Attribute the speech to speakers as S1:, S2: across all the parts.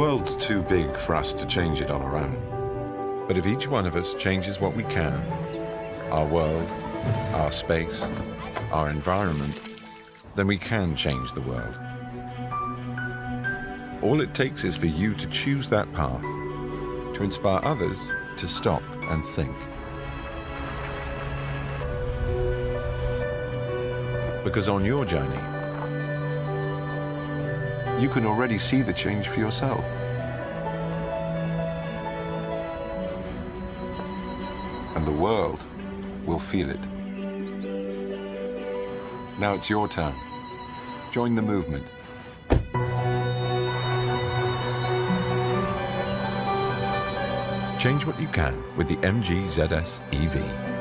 S1: world's too big for us to change it on our own. But if each one of us changes what we can, our world, our space, our environment, then we can change the world. All it takes is for you to choose that path, to inspire others to stop and think. Because on your journey, you can already see the change for yourself. And the world will feel it. Now it's your turn. Join the movement. Change what you can with the MG ZS EV.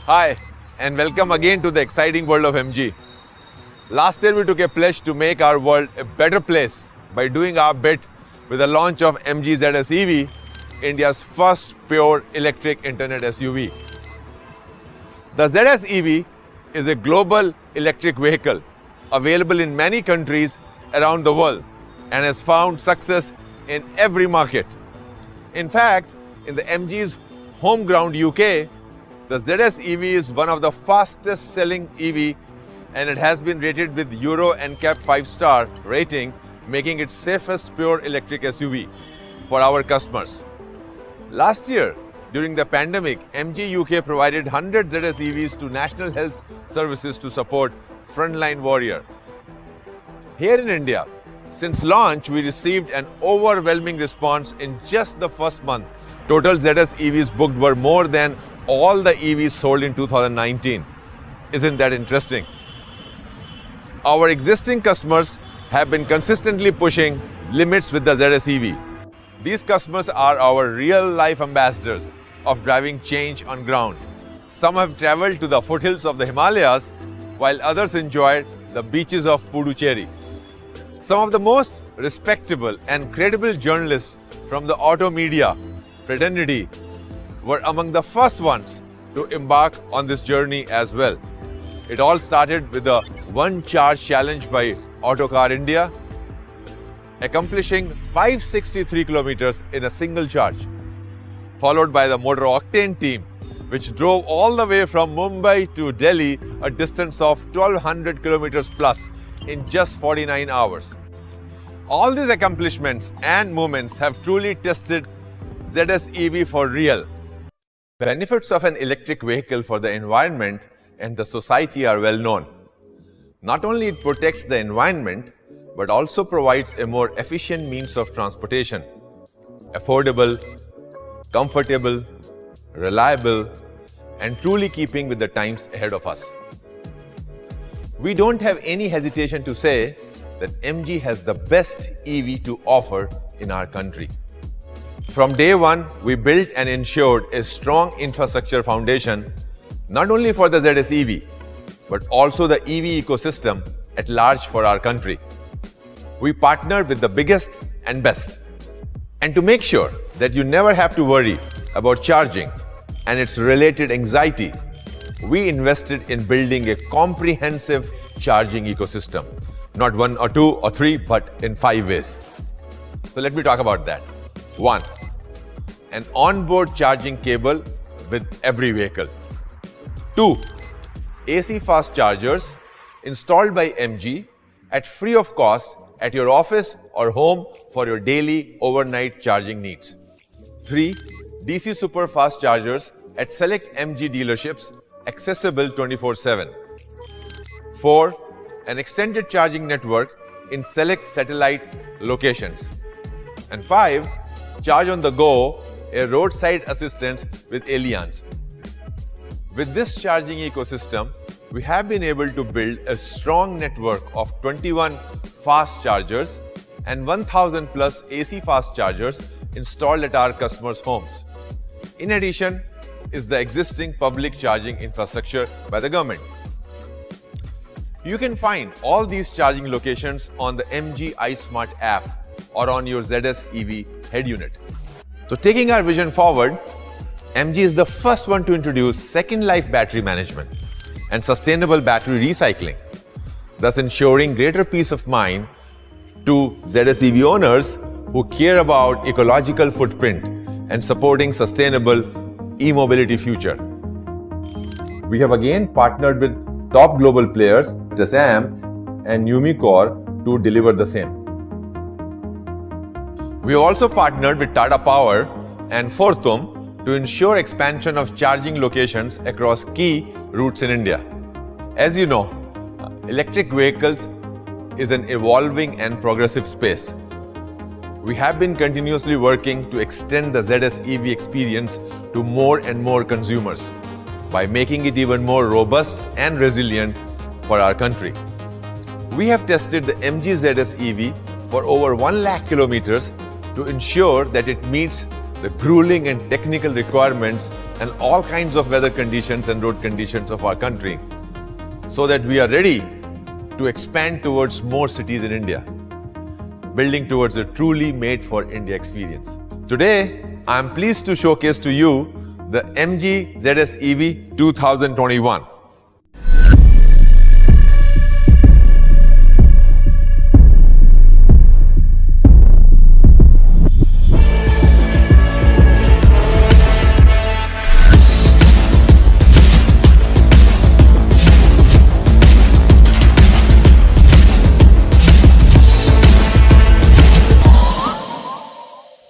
S2: Hi, and welcome again to the exciting world of MG. Last year we took a pledge to make our world a better place by doing our bit with the launch of MG ZS EV, India's first pure electric internet SUV. The ZS EV is a global electric vehicle available in many countries around the world and has found success in every market. In fact, in the MG's home ground UK, the ZS EV is one of the fastest selling EV and it has been rated with Euro NCAP 5-star rating, making it safest pure electric SUV for our customers. Last year, during the pandemic, MG UK provided 100 ZS EVs to National Health Services to support frontline warrior. Here in India, since launch, we received an overwhelming response in just the first month. Total ZS EVs booked were more than all the EVs sold in 2019. Isn't that interesting? Our existing customers have been consistently pushing limits with the ZS EV. These customers are our real-life ambassadors of driving change on ground. Some have traveled to the foothills of the Himalayas, while others enjoyed the beaches of Puducherry. Some of the most respectable and credible journalists from the auto media fraternity were among the first ones to embark on this journey as well. It all started with the One Charge Challenge by Autocar India, accomplishing 563 kilometers in a single charge, followed by the Motor Octane team, which drove all the way from Mumbai to Delhi, a distance of 1200 kilometers plus in just 49 hours. All these accomplishments and moments have truly tested ZS EV for real. Benefits of an electric vehicle for the environment and the society are well known. Not only it protects the environment, but also provides a more efficient means of transportation. Affordable, comfortable, reliable, and truly keeping with the times ahead of us. We don't have any hesitation to say that MG has the best EV to offer in our country. From day one, we built and ensured a strong infrastructure foundation, not only for the ZS EV, but also the EV ecosystem at large for our country. We partnered with the biggest and best. And to make sure that you never have to worry about charging and its related anxiety, we invested in building a comprehensive charging ecosystem. Not one or two or three, but in 5 ways. So let me talk about that. 1. An onboard charging cable with every vehicle. 2. AC fast chargers installed by MG at free of cost at your office or home for your daily overnight charging needs. 3. DC super fast chargers at select MG dealerships accessible 24/7. 4. An extended charging network in select satellite locations. And 5. Charge on the go, a roadside assistance with Allianz. With this charging ecosystem, we have been able to build a strong network of 21 fast chargers and 1000 plus AC fast chargers installed at our customers' homes. In addition, is the existing public charging infrastructure by the government. You can find all these charging locations on the MG iSmart app or on your ZS EV head unit. So taking our vision forward, MG is the first one to introduce second life battery management and sustainable battery recycling, thus ensuring greater peace of mind to ZS EV owners who care about ecological footprint and supporting sustainable e-mobility future. We have again partnered with top global players such as AM and Umicore to deliver the same. We have also partnered with Tata Power and Fortum to ensure expansion of charging locations across key routes in India. As you know, electric vehicles is an evolving and progressive space. We have been continuously working to extend the ZS EV experience to more and more consumers by making it even more robust and resilient for our country. We have tested the MG ZS EV for over 1 lakh kilometers to ensure that it meets the grueling and technical requirements and all kinds of weather conditions and road conditions of our country, so that we are ready to expand towards more cities in India, building towards a truly made for India experience. Today, I am pleased to showcase to you the MG ZS EV 2021.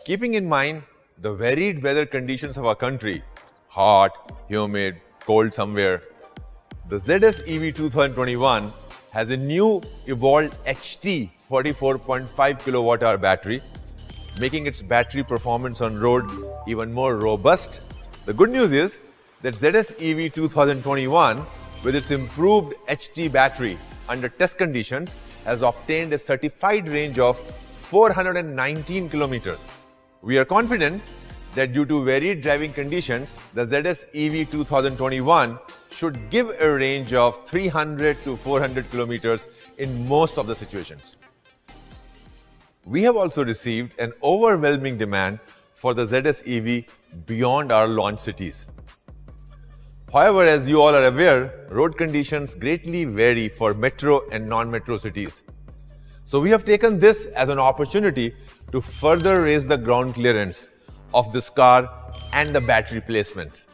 S2: Keeping in mind the varied weather conditions of our country, hot, humid, cold somewhere, the ZS EV 2021 has a new evolved HT 44.5 kilowatt-hour battery, making its battery performance on road even more robust. The good news is that ZS EV 2021, with its improved HT battery under test conditions, has obtained a certified range of 419 kilometers. We are confident that due to varied driving conditions, the ZS EV 2021 should give a range of 300 to 400 kilometers in most of the situations. We have also received an overwhelming demand for the ZS EV beyond our launch cities. However, as you all are aware, road conditions greatly vary for metro and non-metro cities. So we have taken this as an opportunity to further raise the ground clearance of this car and the battery placement.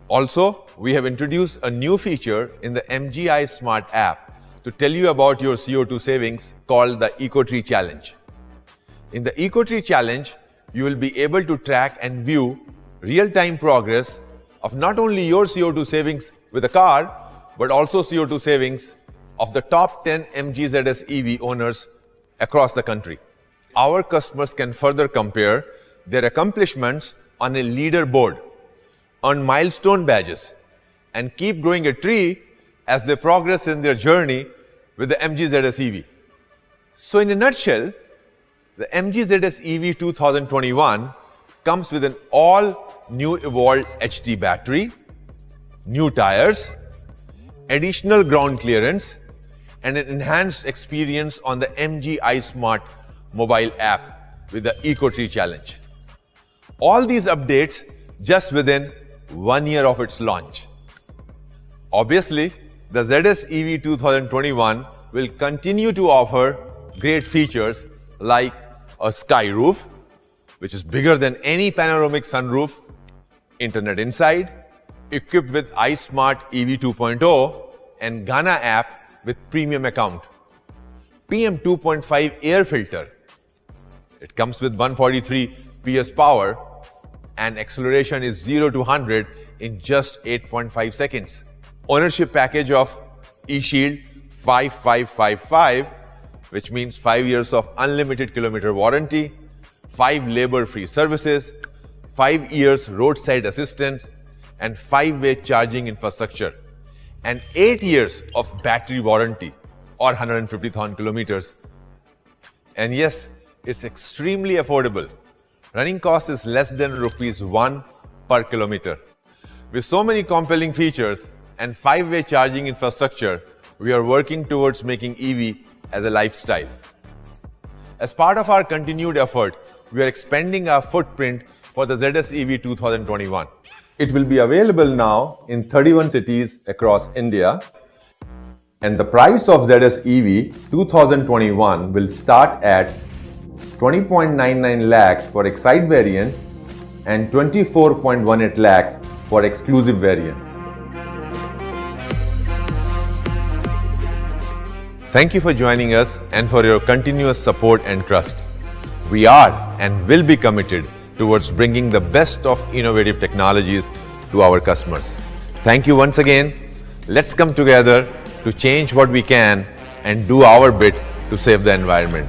S2: Also, we have introduced a new feature in the MG iSmart app to tell you about your CO2 savings called the EcoTree Challenge. In the EcoTree Challenge, you will be able to track and view real-time progress of not only your CO2 savings with a car, but also CO2 savings of the top 10 MG ZS EV owners across the country. Our customers can further compare their accomplishments on a leaderboard, earn milestone badges, and keep growing a tree as they progress in their journey with the MG ZS EV. So in a nutshell, the MG ZS EV 2021 comes with an all-new evolved HT battery, new tires, additional ground clearance, and an enhanced experience on the MG iSmart mobile app with the EcoTree Challenge. All these updates just within 1 year of its launch. Obviously, the ZS EV 2021 will continue to offer great features like a sky roof, which is bigger than any panoramic sunroof, internet inside, equipped with iSmart EV 2.0 and Ghana app with premium account, PM 2.5 air filter. It comes with 143 PS power and acceleration is 0 to 100 in just 8.5 seconds. Ownership package of eShield 5555, which means 5 years of unlimited kilometer warranty, 5 labor-free services, 5 years roadside assistance, and 5-way charging infrastructure, and 8 years of battery warranty or 150,000 kilometers. And yes, it's extremely affordable Running cost is less than rupees 1 per kilometer. With so many compelling features and 5-way charging infrastructure, we are working towards making EV as a lifestyle. As part of our continued effort, we are expanding our footprint for the ZS EV 2021. It will be available now in 31 cities across India, and the price of ZS EV 2021 will start at 20.99 lakhs for Excite variant and 24.18 lakhs for exclusive variant. Thank you for joining us and for your continuous support and trust. We are and will be committed towards bringing the best of innovative technologies to our customers. Thank you once again. Let's come together to change what we can and do our bit to save the environment.